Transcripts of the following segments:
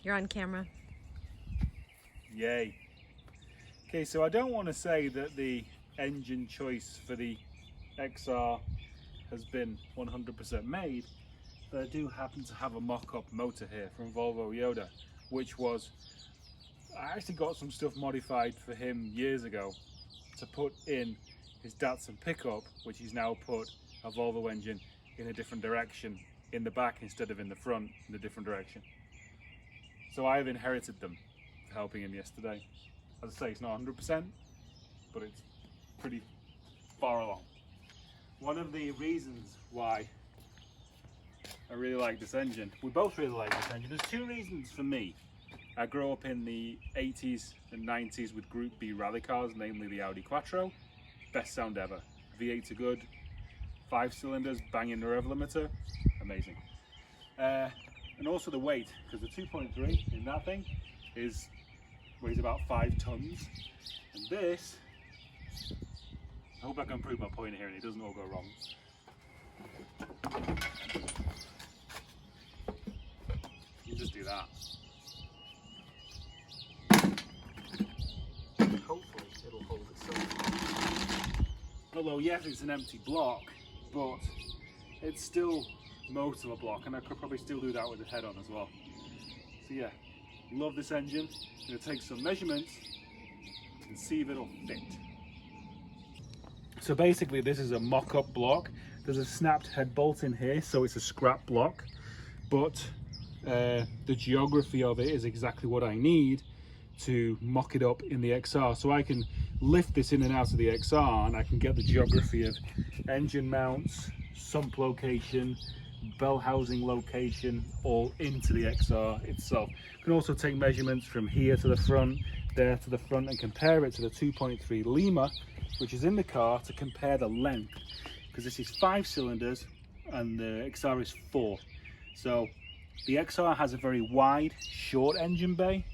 You're on camera. Yay. Okay, so I don't want to say that the engine choice for the XR has been 100% made, but I do happen to have a mock-up motor here from Volvo Yoda, which was, I actually got some stuff modified for him years ago to put in his Datsun pickup, which he's now put a Volvo engine in a different direction in the back instead of in the front in a different direction. So I've inherited them for helping him yesterday. As I say, it's not 100%, but it's pretty far along. One of the reasons why I really like this engine, we both really like this engine, there's two reasons for me. I grew up in the 80s and 90s with Group B rally cars, namely the Audi Quattro. Best sound ever. V8s are good, 5 cylinders, banging the rev limiter, amazing. And also the weight, because the 2.3 in that thing weighs about 5 tons. And this, I hope I can prove my point here and it doesn't all go wrong. You just do that. Hopefully it'll hold itself. Although yes, it's an empty block, but it's still most of a block, and I could probably still do that with the head on as well. So yeah, love this engine. I'm going to take some measurements and see if it'll fit. So basically this is a mock-up block. There's a snapped head bolt in here, so it's a scrap block, but the geography of it is exactly what I need to mock it up in the XR. So I can lift this in and out of the XR and I can get the geography of engine mounts, sump location, bell housing location, all into the XR itself. You can also take measurements from here to the front, there to the front, and compare it to the 2.3 Lima, which is in the car, to compare the length, because this is 5 cylinders and the XR is 4. So the XR has a very wide, short engine bay.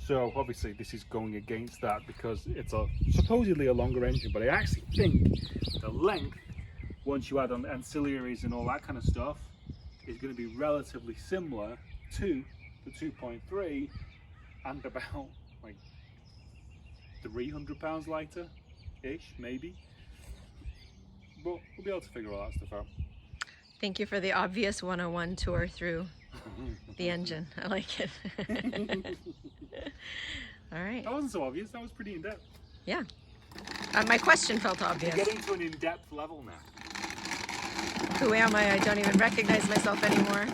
So obviously this is going against that because it's supposedly a longer engine, but I actually think the length, once you add on ancillaries and all that kind of stuff, is going to be relatively similar to the 2.3 and about like 300 pounds lighter ish, maybe. But we'll be able to figure all that stuff out. Thank you for the obvious 101 tour through the engine. I like it. All right. That wasn't so obvious, that was pretty in-depth. Yeah. My question felt obvious. You're getting to an in-depth level now. Who am I? I don't even recognize myself anymore.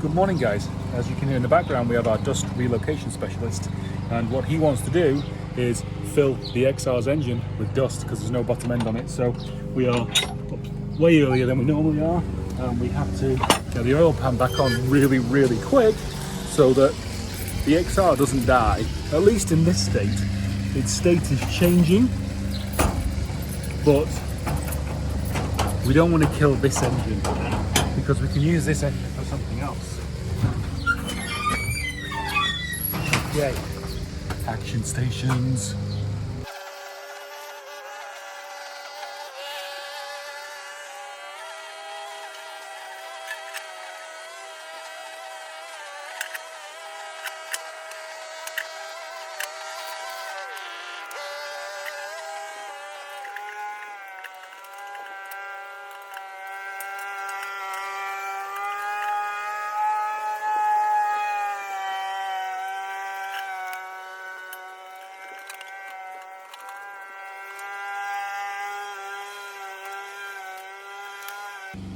Good morning, guys. As you can hear in the background, we have our dust relocation specialist, and what he wants to do is fill the XR's engine with dust because there's no bottom end on it. So we are up way earlier than we normally are, and we have to get the oil pan back on really, really quick so that the XR doesn't die, at least in this state. Its state is changing, but we don't want to kill this engine because we can use this engine for something else. Yay. Action stations.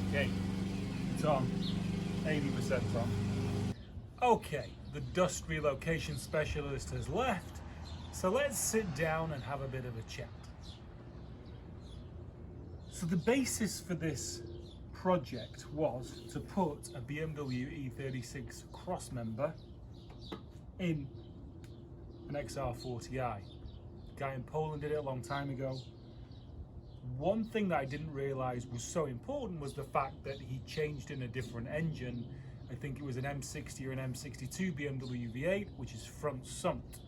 Okay, it's on, 80% on. Okay, the dust relocation specialist has left, so let's sit down and have a bit of a chat. So the basis for this project was to put a BMW E36 crossmember in an XR4Ti. The guy in Poland did it a long time ago. One thing that I didn't realize was so important was the fact that he changed in a different engine. I think it was an M60 or an M62 BMW V8, which is front sumped.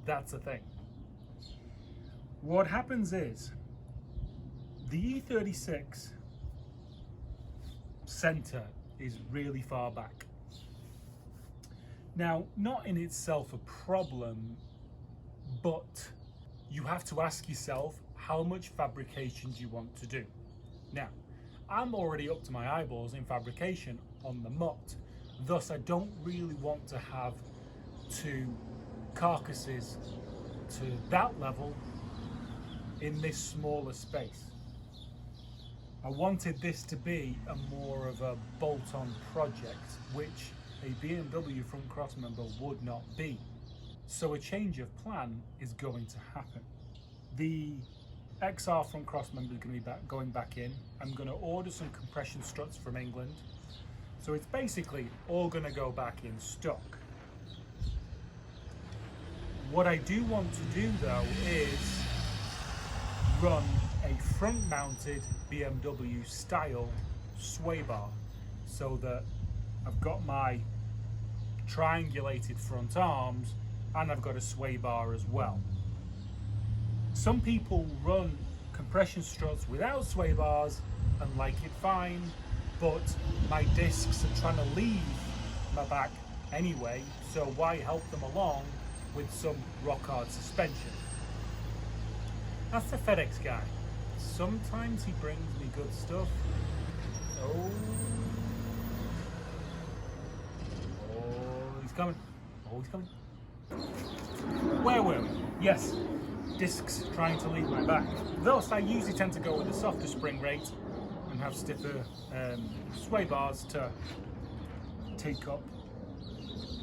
That's a thing. What happens is the E36 center is really far back. Now, not in itself a problem, but you have to ask yourself how much fabrication do you want to do. Now, I'm already up to my eyeballs in fabrication on the Mutt, thus I don't really want to have two carcasses to that level in this smaller space. I wanted this to be a more of a bolt-on project, which a BMW front cross member would not be. So a change of plan is going to happen. The XR front cross member is going to be going back in. I'm going to order some compression struts from England. So it's basically all going to go back in stock. What I do want to do though is run a front mounted BMW style sway bar, so that I've got my triangulated front arms and I've got a sway bar as well. Some people run compression struts without sway bars and like it fine, but my discs are trying to leave my back anyway, so why help them along with some rock hard suspension? That's the FedEx guy. Sometimes he brings me good stuff. Oh, he's coming. Oh, he's coming. Where were we? Yes, discs trying to leave my back. Thus, I usually tend to go with a softer spring rate and have stiffer sway bars to take up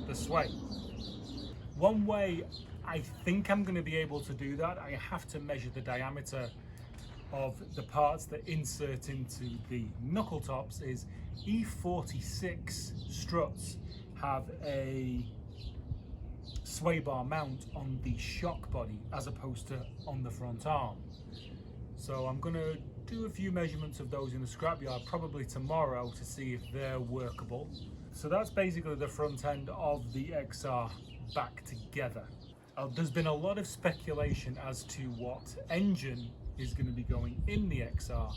the sway. One way I think I'm going to be able to do that, I have to measure the diameter of the parts that insert into the knuckle tops. Is E46 struts have a sway bar mount on the shock body as opposed to on the front arm. So I'm going to do a few measurements of those in the scrapyard probably tomorrow to see if they're workable. So that's basically the front end of the XR back together. There's been a lot of speculation as to what engine is going to be going in the XR.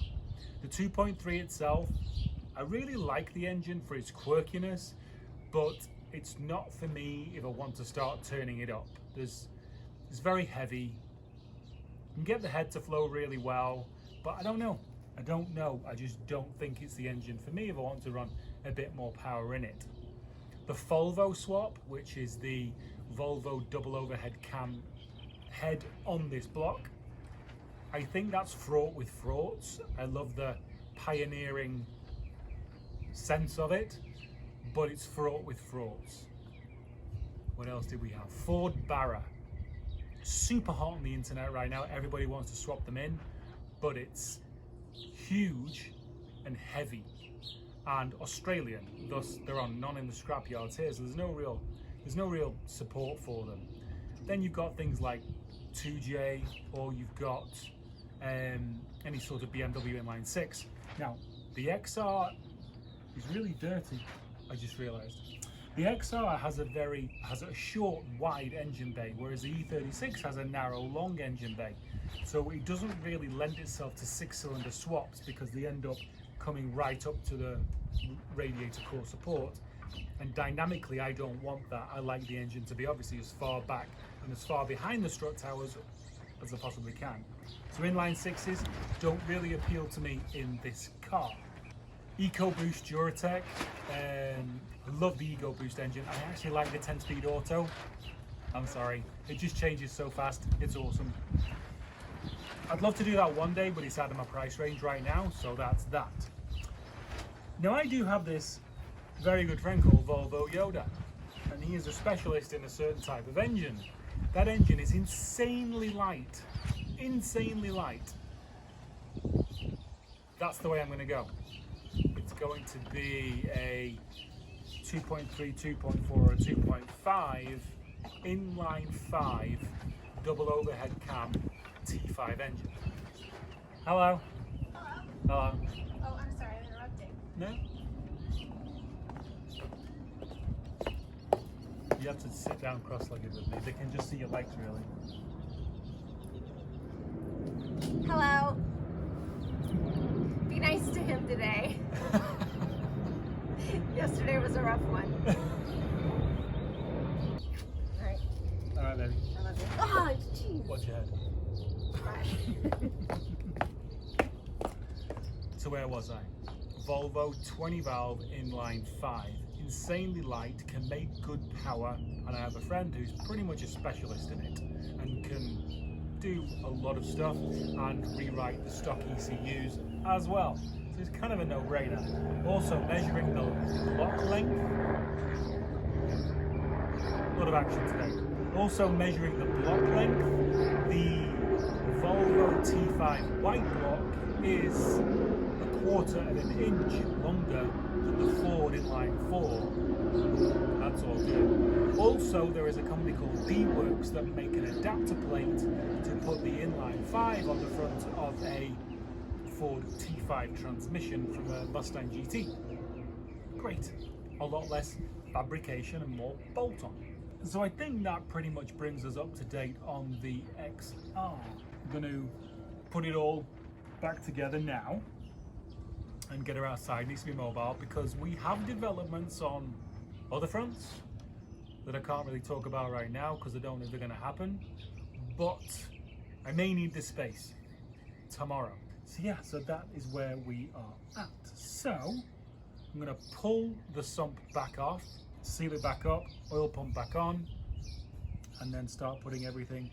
The 2.3 itself, I really like the engine for its quirkiness, but it's not for me if I want to start turning it up. It's very heavy. You can get the head to flow really well, but I don't know. I just don't think it's the engine for me if I want to run a bit more power in it. The Volvo swap, which is the Volvo double overhead cam head on this block, I think that's fraught with fraughts. I love the pioneering sense of it, but it's fraught with fraughts. What else did we have? Ford Barra. Super hot on the internet right now. Everybody wants to swap them in, but it's huge and heavy and Australian, thus there are none in the scrapyards here, so there's no real support for them. Then you've got things like 2J, or you've got any sort of BMW inline 6. Now the XR is really dirty, I just realized. The XR has a short wide engine bay, whereas the E36 has a narrow long engine bay, so it doesn't really lend itself to 6-cylinder swaps because they end up coming right up to the radiator core support, and dynamically I don't want that. I like the engine to be obviously as far back and as far behind the strut towers as I possibly can. So inline 6s don't really appeal to me in this car. EcoBoost Duratec, I love the EcoBoost engine. I actually like the 10-speed auto. I'm sorry, it just changes so fast, it's awesome. I'd love to do that one day, but it's out of my price range right now, so that's that. Now I do have this very good friend called Volvo Yoda, and he is a specialist in a certain type of engine. That engine is insanely light, insanely light. That's the way I'm going to go. It's going to be a 2.3, 2.4 or 2.5 inline 5 double overhead cam T5 engine. Hello. Hello. Hello. Oh, I'm sorry, I'm interrupting. No? You have to sit down cross-legged with me. They can just see your legs, really. Hello. Be nice to him today. Yesterday was a rough one. baby. I love you. Oh, jeez. Watch your head. Bye. So where was I? Volvo 20 valve inline 5. Insanely light, can make good power, and I have a friend who's pretty much a specialist in it and can do a lot of stuff and rewrite the stock ECUs as well. So it's kind of a no-brainer. Also measuring the block length. A lot of action today. Also measuring the block length. The Volvo T5 white block is 1/4 of an inch longer than the Ford inline 4. That's all good. Also, there is a company called D-Works that make an adapter plate to put the inline 5 on the front of a Ford T5 transmission from a Mustang GT. Great. A lot less fabrication and more bolt-on. So I think that pretty much brings us up to date on the XR. I'm going to put it all back together now and get her outside. It needs to be mobile because we have developments on other fronts that I can't really talk about right now because I don't know if they're going to happen, but I may need this space tomorrow. So yeah, so that is where we are at. So I'm going to pull the sump back off, seal it back up, oil pump back on, and then start putting everything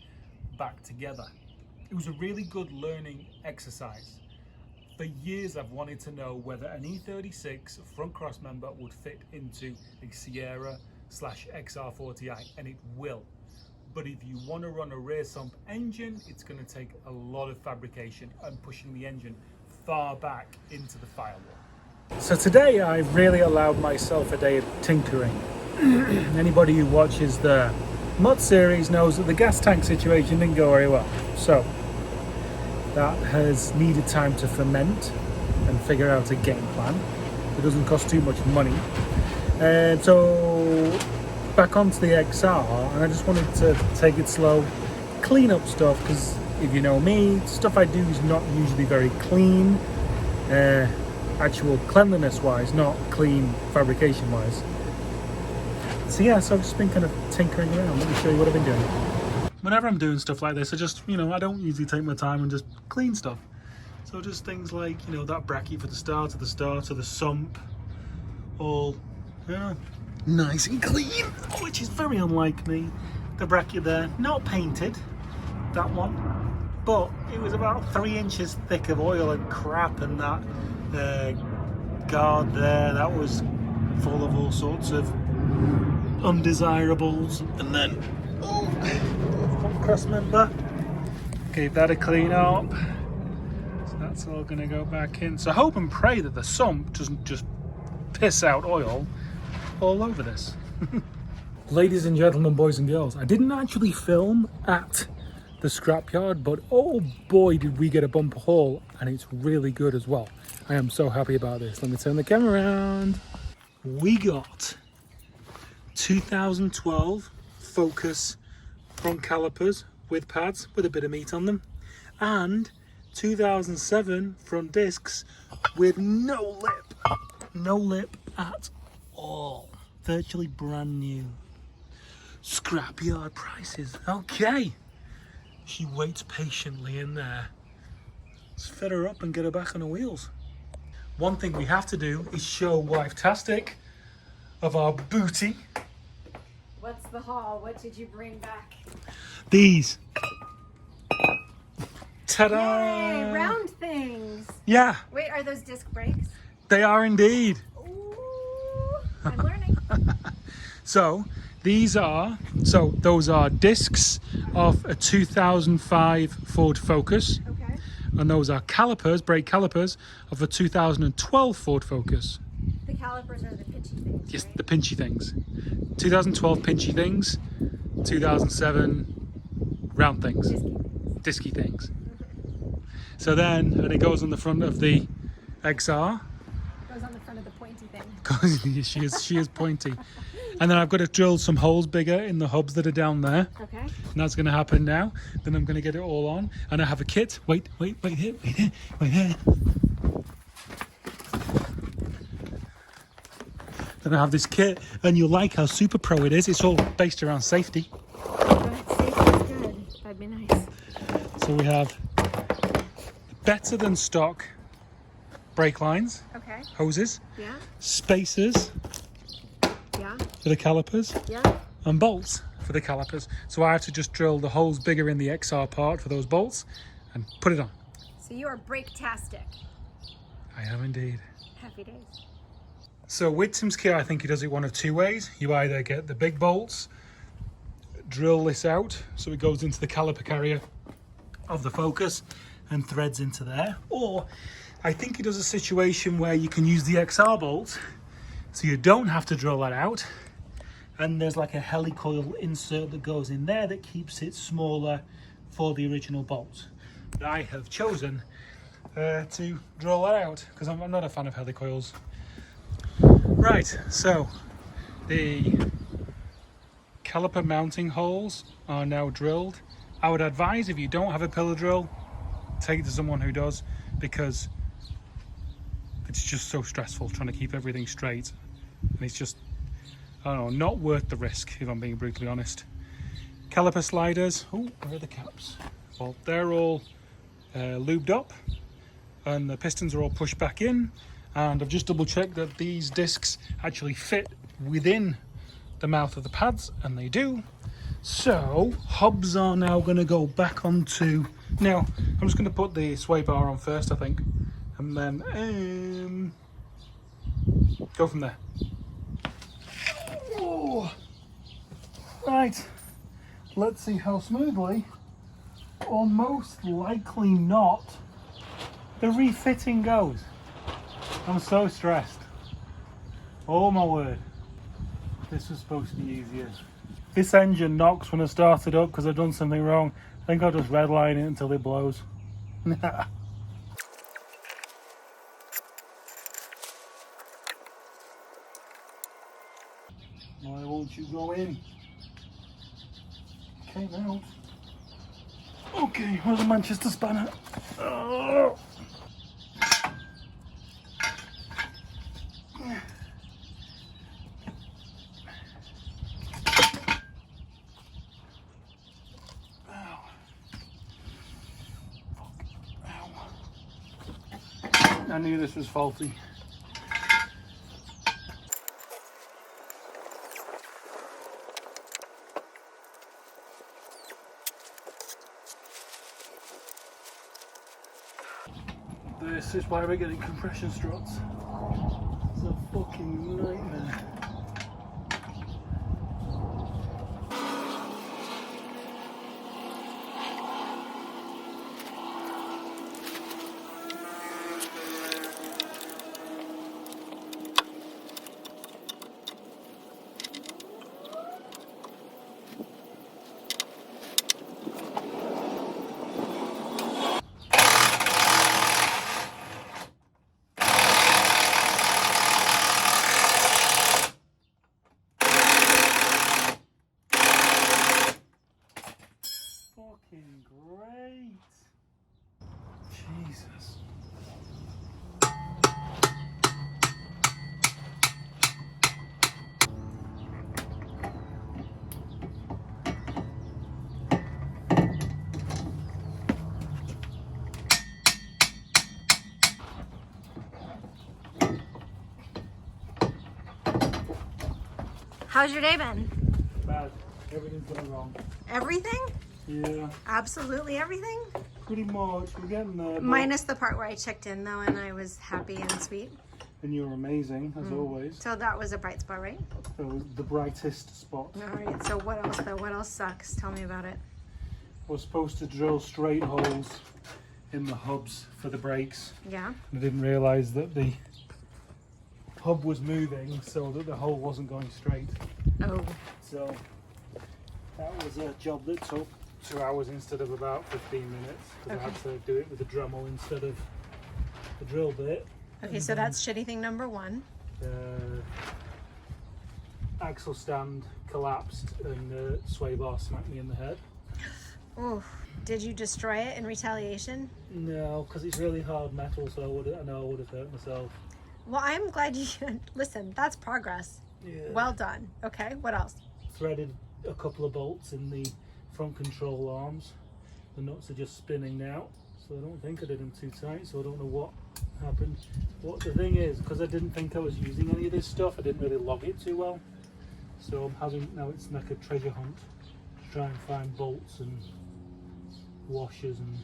back together. It was a really good learning exercise. For years I've wanted to know whether an E36 front cross member would fit into a Sierra / XR4Ti, and it will. But if you want to run a rear sump engine, it's going to take a lot of fabrication and pushing the engine far back into the firewall. So today I've really allowed myself a day of tinkering. Anybody who watches the Mod series knows that the gas tank situation didn't go very well. So that has needed time to ferment and figure out a game plan. It doesn't cost too much money. And so back onto the XR, and I just wanted to take it slow, clean up stuff, because if you know me, stuff I do is not usually very clean, actual cleanliness wise, not clean fabrication wise. So yeah, so I've just been kind of tinkering around. Let me show you what I've been doing. Whenever I'm doing stuff like this, I just, I don't usually take my time and just clean stuff. So just things like, that bracket for the start of the sump, all, nice and clean, which is very unlike me. The bracket there, not painted, that one, but it was about 3 inches thick of oil and crap, and that guard there, that was full of all sorts of undesirables. And then front cross member, gave that a clean up, so that's all going to go back in. So hope and pray that the sump doesn't just piss out oil all over this. Ladies and gentlemen, boys and girls, I didn't actually film at the scrapyard, but oh boy did we get a bumper haul, and it's really good as well. I am so happy about this. Let me turn the camera around. We got 2012 Focus front calipers with pads with a bit of meat on them, and 2007 front discs with no lip at all. Virtually brand new. Scrapyard prices. Okay. She waits patiently in there. Let's fit her up and get her back on the wheels. One thing we have to do is show Wife-tastic of our booty. What's the haul? What did you bring back? These. Ta-da! Yay, round things. Yeah. Wait, are those disc brakes? They are indeed. Ooh, I'm learning. So those are discs of a 2005 Ford Focus. Okay. And those are calipers, brake calipers, of a 2012 Ford Focus. The calipers are the pitchy things. Yes, right? the pinchy things. 2012 pinchy things, 2007 round things, disky things. So then, and it goes on the front of the XR. Goes on the front of the pointy thing. Because she is pointy. And then I've got to drill some holes bigger in the hubs that are down there. Okay. And that's going to happen now. Then I'm going to get it all on. And I have a kit. Wait here. Then I have this kit. And you'll like how super pro it is. It's all based around safety. Safety would be nice. So we have better than stock brake lines, Okay. hoses, Yeah. spacers Yeah. for the calipers, Yeah. and bolts for the calipers. So I have to just drill the holes bigger in the XR part for those bolts and put it on. So you are brake-tastic. I am indeed. Happy days. So with Tim's kit, I think he does it one of two ways. You either get the big bolts, drill this out so it goes into the caliper carrier of the Focus and threads into there, or I think he does a situation where you can use the XR bolt so you don't have to drill that out, and there's like a helicoil insert that goes in there that keeps it smaller for the original bolt. But I have chosen to drill that out because I'm not a fan of helicoils. Right, so the caliper mounting holes are now drilled. I would advise, if you don't have a pillar drill, take it to someone who does, because it's just so stressful trying to keep everything straight, and it's just, I don't know, not worth the risk, if I'm being brutally honest. Caliper sliders, oh, where are the caps? Well, they're all lubed up and the pistons are all pushed back in, and I've just double checked that these discs actually fit within the mouth of the pads, and they do. So hubs are now going to go back onto, now I'm just going to put the sway bar on first, I think, and then go from there. Oh. Right, let's see how smoothly, or most likely not, the refitting goes. I'm so stressed. Oh my word. This was supposed to be easier. This engine knocks when I start it up because I've done something wrong. I think I'll just redline it until it blows. Why won't you go in? Came out. Okay, where's the Manchester spanner? Oh. I knew this was faulty. This is why we're getting compression struts. It's a fucking nightmare. Fucking great. Jesus. How's your day been? Bad. Everything's going wrong. Everything? Yeah. Absolutely everything? Pretty much. We're getting there. Minus the part where I checked in though and I was happy and sweet. And you're amazing, as always. So that was a bright spot, right? That was the brightest spot. Alright, so what else though? What else sucks? Tell me about it. We're supposed to drill straight holes in the hubs for the brakes. Yeah? I didn't realise that the hub was moving so that the hole wasn't going straight. Oh. So that was a job that took 2 hours instead of about 15 minutes, because I had to do it with the Dremel instead of the drill bit. Okay, so that's shitty thing number one. The axle stand collapsed and the sway bar smacked me in the head. Oh, did you destroy it in retaliation? No, because it's really hard metal, so I know I would have hurt myself. Well, I'm glad you, listen, that's progress. Yeah. Well done. Okay, what else? Threaded a couple of bolts in the front control arms The nuts are just spinning now, so I don't think I did them too tight, so I don't know what happened. What the thing is, because I didn't think I was using any of this stuff, I didn't really log it too well. So I'm having, now it's like a treasure hunt to try and find bolts and washers and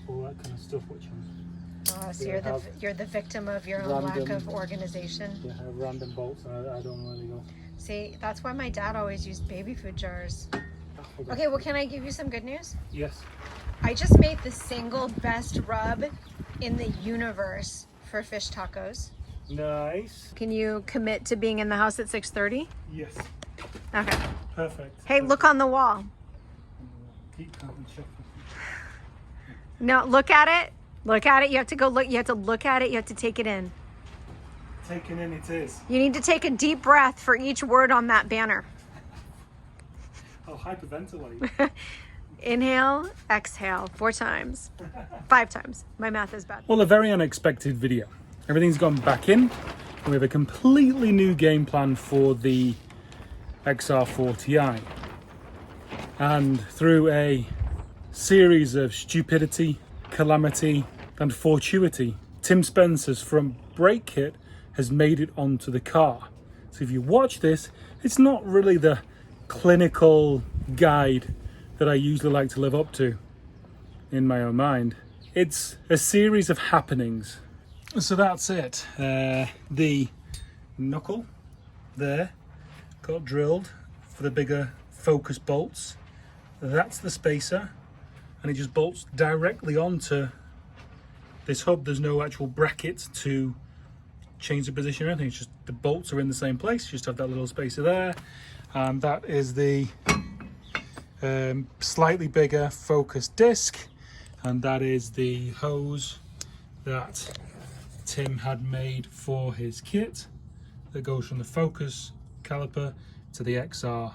all that kind of stuff, which I'm... So Yeah, you're the victim of your own lack of organization. Yeah, I have random bolts and I don't know where they go. See, that's why my dad always used baby food jars. Okay. Okay, well, can I give you some good news? Yes. I just made the single best rub in the universe for fish tacos. Nice. Can you commit to being in the house at 6:30? Yes. Okay. Perfect. Hey, look on the wall. Keep calm and shuffle. No, look at it. Look at it. You have to go look. You have to look at it. You have to take it in. Taking in it is. You need to take a deep breath for each word on that banner. I'll hyperventilate. Inhale, exhale, 4 times. 5 times. My math is bad. Well, a very unexpected video. Everything's gone back in. And we have a completely new game plan for the XR4Ti. And through a series of stupidity, calamity, and fortuity, Tim Spencer's from Brake Kit has made it onto the car. So if you watch this, it's not really the clinical guide that I usually like to live up to in my own mind. It's a series of happenings. So that's it. The knuckle there got drilled for the bigger focus bolts. That's the spacer, and it just bolts directly onto this hub. There's no actual bracket to change the position or anything. It's just the bolts are in the same place. You just have that little spacer there, and that is the slightly bigger focus disc, and that is the hose that Tim had made for his kit that goes from the focus caliper to the XR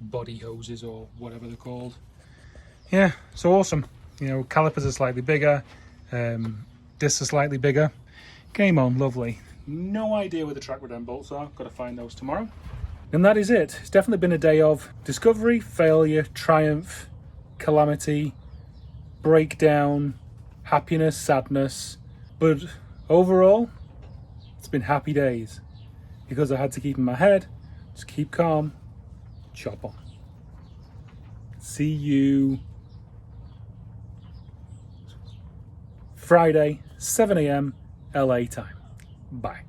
body hoses, or whatever they're called. Yeah, so awesome. You know, calipers are slightly bigger, discs are slightly bigger. Game on, lovely. No idea where the track return bolts are. Got to find those tomorrow. And that is it. It's definitely been a day of discovery, failure, triumph, calamity, breakdown, happiness, sadness. But overall, it's been happy days because I had to keep in my head, just keep calm, chop on. See you Friday, 7 a.m. LA time. Bye.